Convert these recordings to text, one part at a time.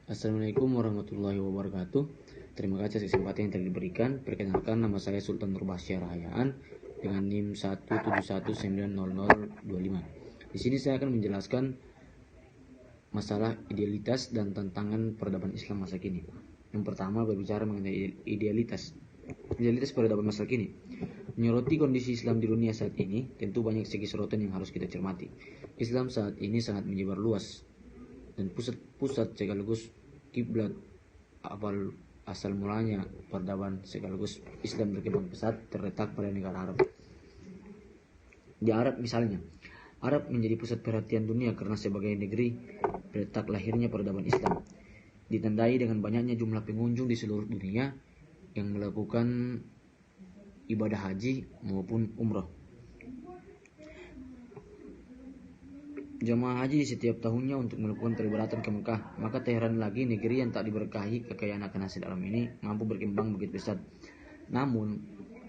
Assalamualaikum warahmatullahi wabarakatuh. Terima kasih atas kesempatan yang telah diberikan. Perkenalkan, nama saya Sultan Nurbasyar Rahayaan dengan NIM 171900025. Di sini saya akan menjelaskan masalah idealitas dan tantangan peradaban Islam masa kini. Yang pertama, berbicara mengenai idealitas. Idealitas peradaban masa kini. Menyoroti kondisi Islam di dunia saat ini, tentu banyak segi sorotan yang harus kita cermati. Islam saat ini sangat menyebar luas dan pusat sekaligus kiblat asal mulanya peradaban sekaligus Islam berkembang pesat terletak pada negara Arab. Di Arab misalnya, Arab menjadi pusat perhatian dunia karena sebagai negeri berletak lahirnya peradaban Islam, ditandai dengan banyaknya jumlah pengunjung di seluruh dunia yang melakukan ibadah haji maupun umrah. Jamaah haji setiap tahunnya untuk melakukan peribadatan ke Mekah, maka tak heran lagi negeri yang tak diberkahi kekayaan akan hasil alam ini mampu berkembang begitu pesat. Namun,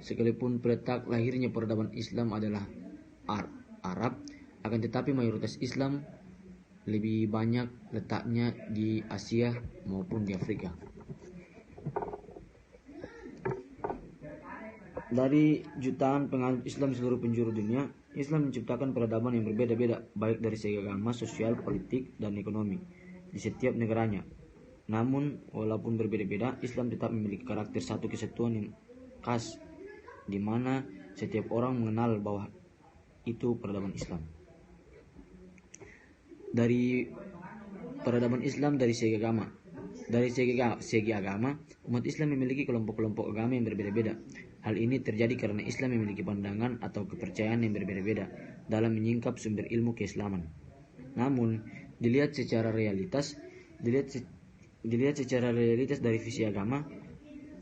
sekalipun peletak lahirnya peradaban Islam adalah Arab, akan tetapi mayoritas Islam lebih banyak letaknya di Asia maupun di Afrika. Dari jutaan penganut Islam seluruh penjuru dunia, Islam menciptakan peradaban yang berbeda-beda, baik dari segi agama, sosial, politik, dan ekonomi di setiap negaranya. Namun, walaupun berbeda-beda, Islam tetap memiliki karakter satu kesatuan yang khas, di mana setiap orang mengenal bahwa itu peradaban Islam. Dari peradaban Islam dari segi agama. Dari segi agama, umat Islam memiliki kelompok-kelompok agama yang berbeda-beda. Hal ini terjadi karena Islam memiliki pandangan atau kepercayaan yang berbeda-beda dalam menyingkap sumber ilmu keislaman. Namun, dilihat secara realitas dari visi agama,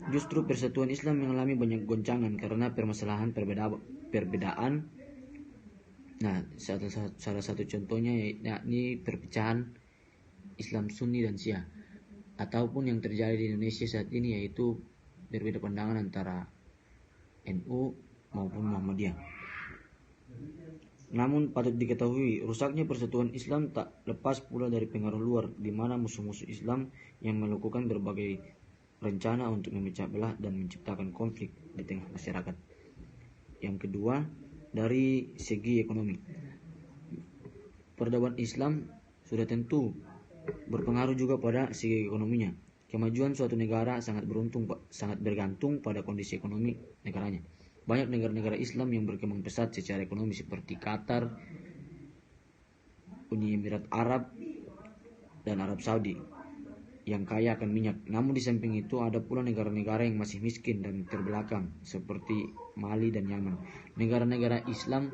justru persatuan Islam mengalami banyak goncangan karena permasalahan perbedaan. Nah, salah satu contohnya yakni perpecahan Islam Sunni dan Syiah, ataupun yang terjadi di Indonesia saat ini, yaitu berbeda pandangan antara NU maupun Muhammadiyah. Namun patut diketahui, rusaknya persatuan Islam tak lepas pula dari pengaruh luar, di mana musuh-musuh Islam yang melakukan berbagai rencana untuk memecah belah dan menciptakan konflik di tengah masyarakat. Yang kedua, dari segi ekonomi. Peradaban Islam sudah tentu berpengaruh juga pada segi ekonominya. Kemajuan suatu negara sangat bergantung pada kondisi ekonomi negaranya. Banyak negara-negara Islam yang berkembang pesat secara ekonomi seperti Qatar, Uni Emirat Arab, dan Arab Saudi yang kaya akan minyak. Namun di samping itu ada pula negara-negara yang masih miskin dan terbelakang seperti Mali dan Yaman. Negara-negara Islam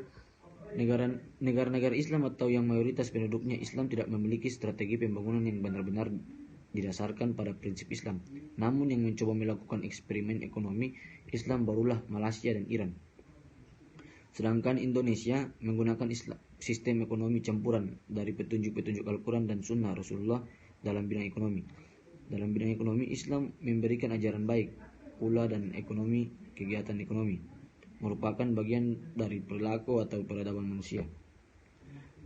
atau yang mayoritas penduduknya Islam tidak memiliki strategi pembangunan yang benar-benar didasarkan pada prinsip Islam. Namun yang mencoba melakukan eksperimen ekonomi Islam barulah Malaysia dan Iran. Sedangkan Indonesia menggunakan sistem ekonomi campuran dari petunjuk-petunjuk Al-Quran dan Sunnah Rasulullah dalam bidang ekonomi. Dalam bidang ekonomi, Islam memberikan ajaran baik pula, dan kegiatan ekonomi merupakan bagian dari perilaku atau peradaban manusia.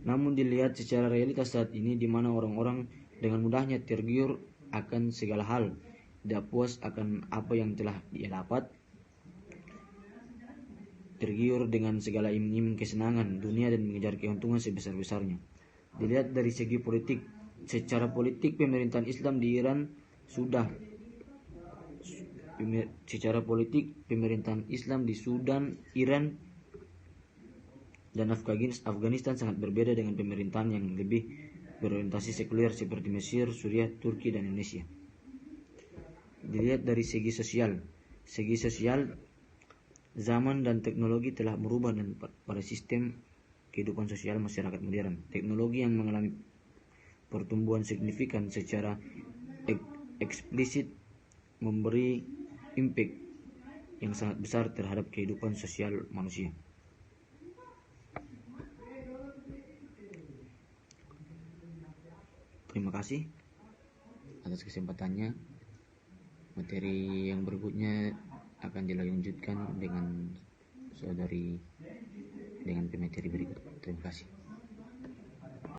Namun dilihat secara realitas saat ini, di mana orang-orang dengan mudahnya tergiur akan segala hal, tidak puas akan apa yang telah dia dapat, tergiur dengan segala iming-iming kesenangan dunia dan mengejar keuntungan sebesar-besarnya. Dilihat dari segi politik, secara politik pemerintahan Islam di Iran di Sudan, Iran, dan Afghanistan sangat berbeda dengan pemerintahan yang lebih berorientasi sekuler seperti Mesir, Suriah, Turki, dan Indonesia. Dilihat dari segi sosial, zaman dan teknologi telah merubah dan pada sistem kehidupan sosial masyarakat modern. Teknologi yang mengalami pertumbuhan signifikan secara eksplisit memberi impact yang sangat besar terhadap kehidupan sosial manusia. Terima kasih atas kesempatannya. Materi yang berikutnya akan dilanjutkan dengan pemateri berikut. Terima kasih.